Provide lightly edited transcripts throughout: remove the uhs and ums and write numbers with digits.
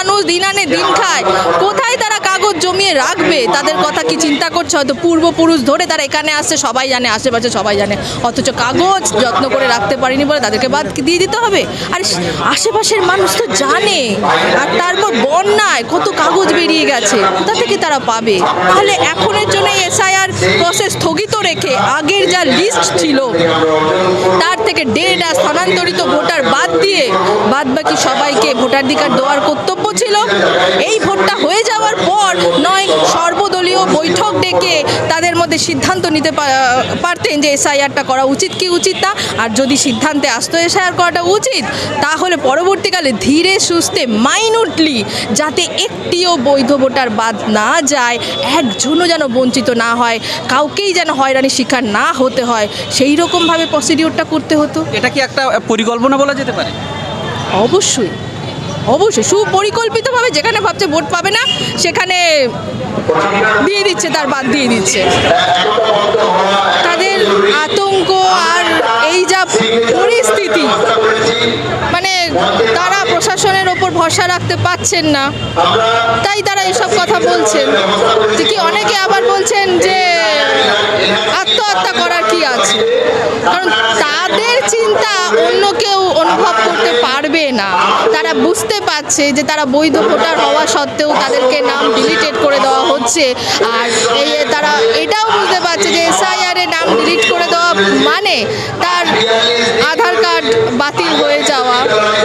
মানুষ দিন আনে দিন খায়, কোথায় তারা কাগজ জমিয়ে রাখবে? তাদের কথা কি চিন্তা করছে? হয়তো পূর্বপুরুষ ধরে তারা এখানে আসছে, সবাই জানে, আশেপাশে সবাই জানে, অথচ কাগজ যত্ন করে রাখতে পারেনি বলে তাদেরকে বাদ দিয়ে দিতে হবে। আর আশেপাশের মানুষ তো জানে, আর তারপর বন্যায় কত কাগজ বেরিয়ে গেছে, কোথা থেকে তারা পাবে? তাহলে এখনের জন্য এসআইআর প্রসেস স্থগিত রেখে আগের যা লিস্ট ছিল তার থেকে ডেট আর স্থানান্তরিত ভোটার বাদ দিয়ে বাদবাকি সবাইকে ভোটাধিকার দেওয়ার কর্তব্য ছিল। এই ভোটটা হয়ে যাওয়ার পর নয় সর্বদলীয় বৈঠক ডেকে তাদের মধ্যে সিদ্ধান্ত নিতে পারতেন যে এসআইআরটা করা উচিত কি উচিত না। আর যদি সিদ্ধান্তে আসতো এসআইআর করাটা উচিত, তাহলে পরবর্তীকালে ধীরে সুস্থে মাইনুটলি যাতে একটিও বৈধ ভোটার বাদ না যায়, একজনও যেন বঞ্চিত না হয়, কাউকেই যেন হয়রানির শিকার না হতে হয়, সেই রকমভাবে প্রসিডিওরটা করতে হতো। এটা কি একটা পরিকল্পনা বলা যেতে পারে? অবশ্যই অবশ্যই সুপরিকল্পিতভাবে যেখানে ভাবছে ভোট পাবে না সেখানে দিয়ে দিচ্ছে, তার বাদ দিয়ে দিচ্ছে। তাদের আতঙ্ক আর এই যা পরিস্থিতি, মানে তারা প্রশাসনের ওপর ভরসা রাখতে পারছেন না, তাই তারা এসব কথা বলছেন। কি অনেকে আবার বলছেন যে আত্মহত্যা করার কি আছে, কারণ তাদের চিন্তা অন্য কেউ অনুভব করতে পারবে না। তারা বুঝতে পারছে যে তারা বৈধ ভোটার হওয়া সত্ত্বেও তাদেরকে নাম ডিলিটেড করে দেওয়া হচ্ছে। আর তারা এটাও বুঝতে পারছে যে এসআইআর এ নাম ডিলিট করে দেওয়া মানে তার আধার কার্ড বাতিল হয়ে যাওয়া,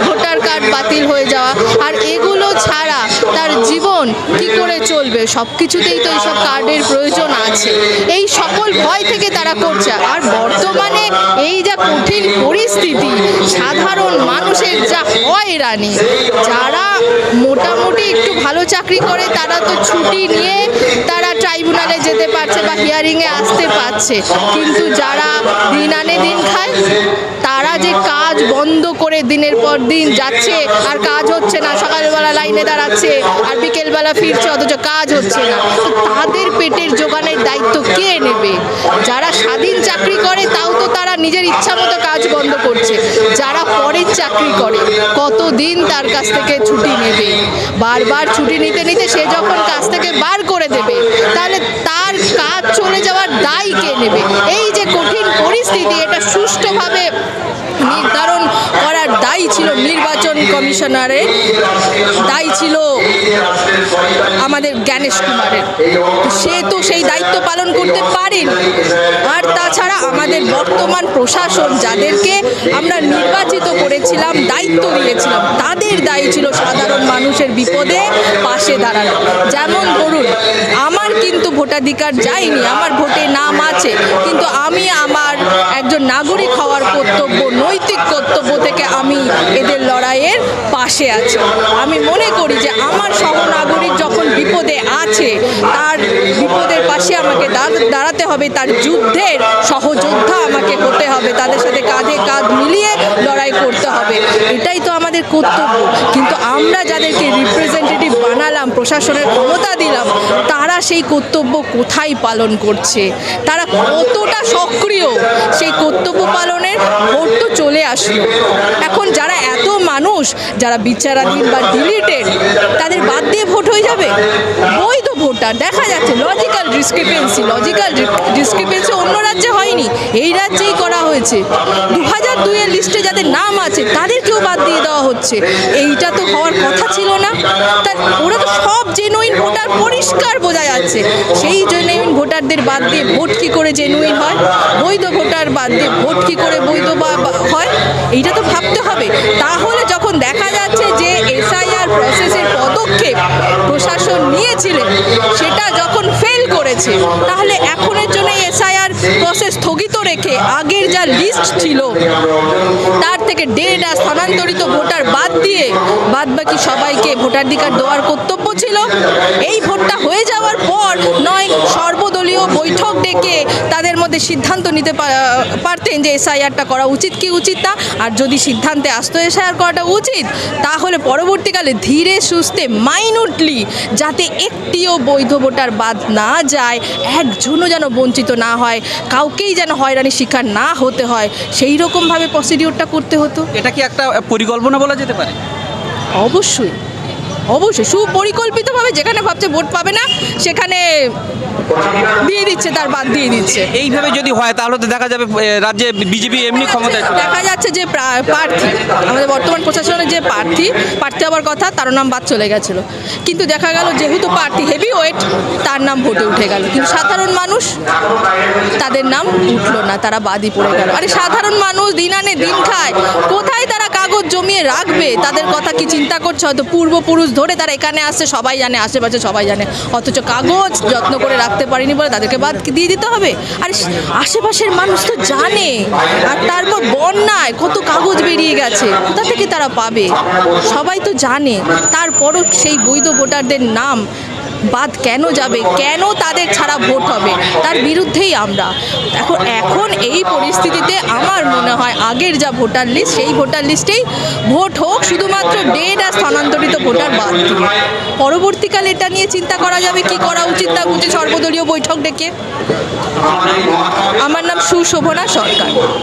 ভোটার কার্ড বাতিল হয়ে যাওয়া, আর এগুলো ছাড়া তার জীবন কি করে চলবে? সব কিছুতেই তো এইসব কার্ডের প্রয়োজন আছে। এই সকল ভয় থেকে তারা করছে। আর বর্তমানে এই যা কঠিন পরিস্থিতি, সাধারণ মানুষের যা হয়রানি, যারা মোটামুটি একটু ভালো চাকরি করে তারা তো ছুটি নিয়ে তারা ট্রাইব্যুনালে যেতে পারছে বা হিয়ারিংয়ে আসতে পারছে, কিন্তু যারা দিন আনে দিন খায় তারা যে কাজ বন্ধ করে দিনের পর দিন যাচ্ছে আর কাজ হচ্ছে না, সকালবেলা লাইনে দাঁড়াচ্ছে আর বিকেলবেলা ফিরছে, অথচ কাজ হচ্ছে না, তো তাদের পেটের জোগানের দায়িত্ব কে নেবে? যারা স্বাধীন চাকরি করে তাও তো তারা নিজের ইচ্ছা মতো কাজ বন্ধ করছে, যারা পরের চাকরি করে কতদিন তার কাছ থেকে ছুটি নেবে? বারবার ছুটি নিতে নিতে সে যখন কাজ থেকে বার করে দেবে, তাহলে তার কাজ চলে যাওয়ার দায় কে নেবে? এই যে কঠিন পরিস্থিতি, এটা সুষ্ঠুভাবে নির্ধারণ করার দায়ী ছিল নির্বাচন কমিশনারের, দায়ী ছিল আমাদের জ্ঞানেশ কুমারের। সে তো সেই দায়িত্ব পালন করতে পারেন। আর তাছাড়া আমাদের বর্তমান প্রশাসন যাদেরকে আমরা নির্বাচিত করেছিলাম, দায়িত্ব দিয়েছিলাম, তাদের দায়ী ছিল সাধারণ মানুষের বিপদে পাশে দাঁড়ানো। যেমন ধরুন, আমার কিন্তু ভোটাধিকার যায়নি, আমার ভোটে নাম আছে, কিন্তু আমি আমার একজন নাগরিক হওয়ার কর্তব্য, নৈতিক কর্তব্য থেকে আমি এদের লড়াইয়ের পাশে আছি। আমি মনে করি যে আমার সহনাগরিক যখন বিপদে আছে, তার বিপদের পাশে আমাকে দাঁড়াতে হবে, তার যুদ্ধের সহযোদ্ধা আমাকে হতে হবে, তাদের সাথে কাঁধে কাঁধ মিলিয়ে লড়াই করতে হবে, এটাই তো আমাদের কর্তব্য। কিন্তু আমরা যাদেরকে রিপ্রেজেন্টেটিভ বানালাম, প্রশাসনের ক্ষমতা দিলাম, তারা সেই কর্তব্য কোথায় পালন করছে? তারা কতটা সক্রিয় সেই কর্তব্য পালনের? ভোট তো চলে আসলো, এখন যারা এত মানুষ যারা বিচারাধীন বা ডিলিটেড, তাদের বাদ দিয়ে ভোট হয়ে যাবে? বৈধ ভোটার দেখা যাচ্ছে লজিক্যাল ডিসক্রিপেন্সি অন্য রাজ্যে হয়নি, এই রাজ্যেই করা হয়েছে। 2002-এর লিস্টে যাদের নাম আছে তাদেরকেও বাদ দিয়ে দেওয়া হচ্ছে। এইটা তো হওয়ার কথা ছিল না। ওরা তো সব জেনুইন ভোটার, পরিষ্কার বোঝা যাচ্ছে। সেই জেনুইন ভোটারদের বাদ দিয়ে ভোট কী করে জেনুইন হয়? বৈধ ভোটার বাদ দিয়ে ভোট কী করে বৈধ হয়? এইটা তো ভাবতে হবে। তাহলে যখন দেখা যাচ্ছে যে এসআইআর প্রসেসের পদক্ষেপ প্রশাসন নিয়েছিলেন সেটা যখন ফেল করেছে, তাহলে এখনের জন্য এসআইআর প্রসেস স্থগিত রেখে আগের যা লিস্ট ছিল তার থেকে ডেট আর স্থানান্তরিত ভোটার বাদ দিয়ে বাদবাকি সবাইকে ভোটাধিকার দেওয়ার কর্তব্য ছিল। এই ভোটটা হয়ে যাওয়ার পর নয় সর্বদলীয় বৈঠক ডেকে তাদের মধ্যে সিদ্ধান্ত নিতে পারতেন যে এসআইআরটা করা উচিত কি উচিত না। আর যদি সিদ্ধান্তে আসতো এসআইআর করাটা উচিত, তাহলে পরবর্তীকালে ধীরে সুস্থে মাইনুটলি যাতে একটিও বৈধ ভোটার বাদ না যায়, একজনও যেন বঞ্চিত না হয়, কাউকেই যেন হয়রানির শিকার না হতে হয়, সেই রকমভাবে প্রসিডিওরটা করতে হতো। এটা কি একটা পরিকল্পনা বলা যেতে পারে? অবশ্যই অবশ্যই সুপরিকল্পিতভাবে যেখানে ভাবছে ভোট পাবে না সেখানে দিয়ে দিচ্ছে, তার বাদ দিয়ে দিচ্ছে। এইভাবে যদি হয় তাহলে তো দেখা যাবে রাজ্যে বিজেপি এমনি ক্ষমতায় চলে দেখা যাচ্ছে যে প্রার্থী আমাদের বর্তমান প্রশাসনের যে প্রার্থী হওয়ার কথা তার নাম বাদ চলে গেছিলো, কিন্তু দেখা গেল যেহেতু প্রার্থী হেভি ওয়েট তার নাম ভোটে উঠে গেল, কিন্তু সাধারণ মানুষ তাদের নাম উঠলো না, তারা বাদই পড়ে গেল। আরে সাধারণ মানুষ দিন আনে দিন খায়, কোথায় তারা কাগজ জমিয়ে রাখবে? তাদের কথা কি চিন্তা করছে? হয়তো পূর্বপুরুষ ধরে তারা এখানে আসছে, সবাই জানে, আশেপাশে সবাই জানে, অথচ কাগজ যত্ন করে রাখতে পারেনি বলে তাদেরকে বাদ দিয়ে দিতে হবে। আর আশেপাশের মানুষ তো জানে, আর তারপর বন্যায় কত কাগজ বেরিয়ে গেছে, কোথা থেকে তারা পাবে? সবাই তো জানে, তারপরও সেই বৈধ ভোটারদের নাম বাদ কেন যাবে? কেন তাদের ছাড়া ভোট হবে? তার বিরুদ্ধেই আমরা এখন এই পরিস্থিতিতে আমার মনে হয় আগের যা ভোটার লিস্ট সেই ভোটার লিস্টেই ভোট হোক, শুধুমাত্র ডেট আর স্থানান্তরিত ভোটার বাদ দিয়ে। পরবর্তীকালে এটা নিয়ে চিন্তা করা যাবে কি করা উচিত না উচিত, সর্বদলীয় বৈঠক ডেকে। আমার নাম সুশোভনা সরকার।